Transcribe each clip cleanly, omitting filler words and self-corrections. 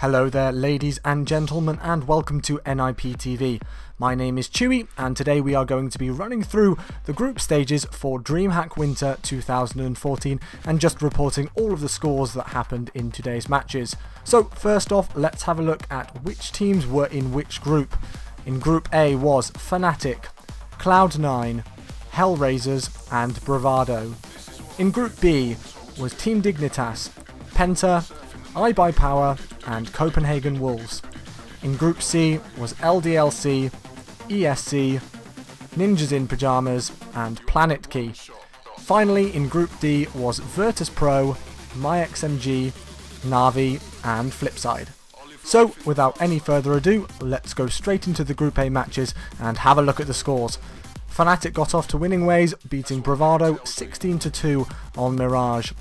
Hello there ladies and gentlemen, and welcome to NIP TV. My name is Chewy and today we are going to be running through the group stages for DreamHack Winter 2014 and just reporting all of the scores that happened in today's matches. So first off, let's have a look at which teams were in which group. In Group A was Fnatic, Cloud9, Hellraisers and Bravado. In Group B was Team Dignitas, Penta, iBuyPower and Copenhagen Wolves. In Group C was LDLC, ESC, Ninjas in Pyjamas and Planet Key. Finally in Group D was Virtus.pro, MyXMG, Na'Vi and Flipside. So without any further ado, let's go straight into the Group A matches and have a look at the scores. Fnatic got off to winning ways, beating Bravado 16-2 on Mirage.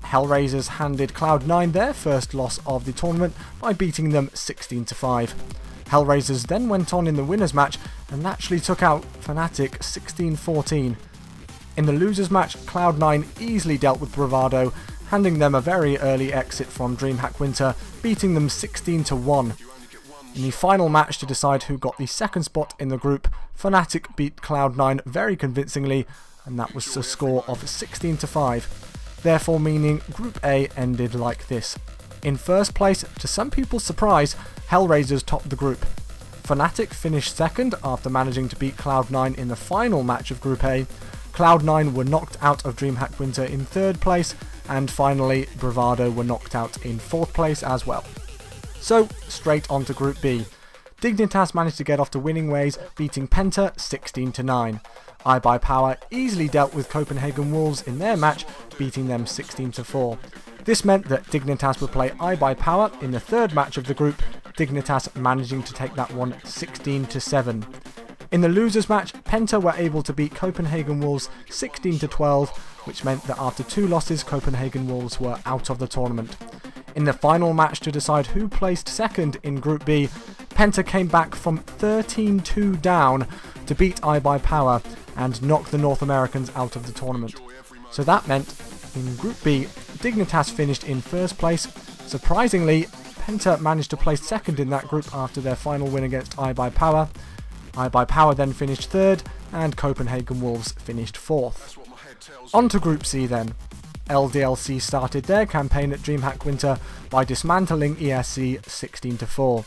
Hellraisers handed Cloud9 their first loss of the tournament by beating them 16-5. Hellraisers then went on in the winners match and actually took out Fnatic 16-14. In the losers match, Cloud9 easily dealt with Bravado, handing them a very early exit from DreamHack Winter, beating them 16-1. In the final match to decide who got the second spot in the group, Fnatic beat Cloud9 very convincingly, and that was a score of 16-5. Therefore meaning Group A ended like this. In first place, to some people's surprise, Hellraisers topped the group. Fnatic finished second after managing to beat Cloud9 in the final match of Group A. Cloud9 were knocked out of DreamHack Winter in third place, and finally Bravado were knocked out in fourth place as well. So straight on to Group B. Dignitas managed to get off to winning ways, beating Penta 16-9. iBuyPower easily dealt with Copenhagen Wolves in their match, beating them 16-4. This meant that Dignitas would play iBuyPower in the third match of the group, Dignitas managing to take that one 16-7. In the losers match, Penta were able to beat Copenhagen Wolves 16-12, which meant that after two losses, Copenhagen Wolves were out of the tournament. In the final match to decide who placed second in Group B, Penta came back from 13-2 down to beat iBuyPower and knock the North Americans out of the tournament. So that meant, in Group B, Dignitas finished in first place. Surprisingly, Penta managed to place second in that group after their final win against iBuyPower. iBuyPower then finished third, and Copenhagen Wolves finished fourth. On to Group C then. LDLC started their campaign at DreamHack Winter by dismantling ESC 16-4.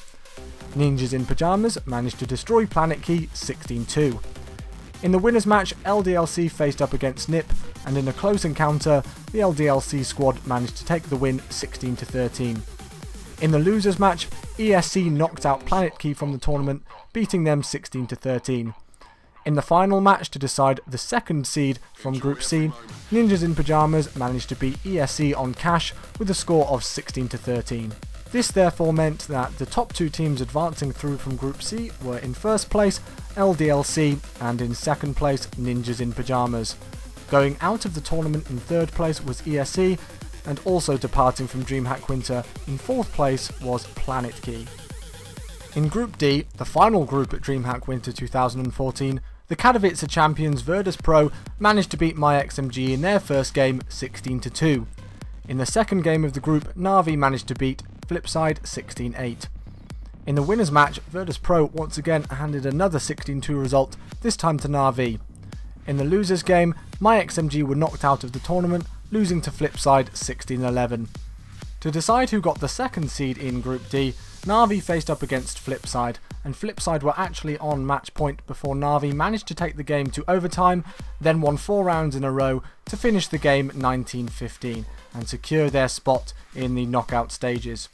Ninjas in Pyjamas managed to destroy Planet Key 16-2. In the winners match, LDLC faced up against NiP, and in a close encounter, the LDLC squad managed to take the win 16-13. In the losers match, ESC knocked out Planet Key from the tournament, beating them 16-13. In the final match to decide the second seed from Group C, Ninjas in Pyjamas managed to beat ESC on cash with a score of 16-13. This therefore meant that the top two teams advancing through from Group C were in first place LDLC and in second place Ninjas in Pyjamas. Going out of the tournament in third place was ESC, and also departing from DreamHack Winter in fourth place was Planet Key. In Group D, the final group at DreamHack Winter 2014, the Katowice champions Virtus.pro managed to beat MyXMG in their first game 16-2. In the second game of the group, Na'Vi managed to beat Flipside 16-8. In the winners match, Virtus.pro once again handed another 16-2 result, this time to Na'Vi. In the losers game, MyXMG were knocked out of the tournament, losing to Flipside 16-11. To decide who got the second seed in Group D, Na'Vi faced up against Flipside, and Flipside were actually on match point before Na'Vi managed to take the game to overtime, then won 4 rounds in a row to finish the game 19-15 and secure their spot in the knockout stages.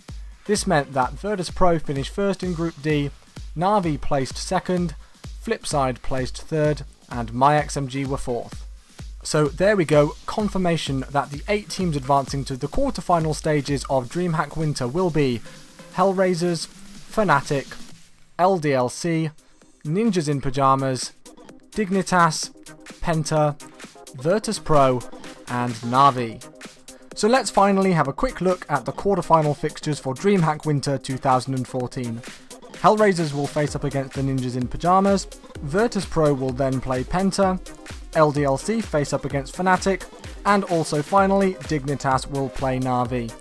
This meant that Virtus.pro finished first in Group D, Na'Vi placed second, Flipside placed third, and MyXMG were fourth. So there we go, confirmation that the 8 teams advancing to the quarterfinal stages of DreamHack Winter will be Hellraisers, Fnatic, LDLC, Ninjas in Pyjamas, Dignitas, Penta, Virtus.pro, and Na'Vi. So let's finally have a quick look at the quarterfinal fixtures for DreamHack Winter 2014. Hellraisers will face up against the Ninjas in Pyjamas, Virtus.pro will then play Penta, LDLC face up against Fnatic, and also finally Dignitas will play Na'Vi.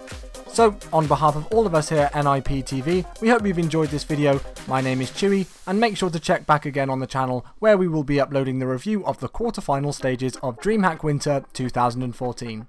So, on behalf of all of us here at NIPTV, we hope you've enjoyed this video. My name is Chewy, and make sure to check back again on the channel where we will be uploading the review of the quarterfinal stages of DreamHack Winter 2014.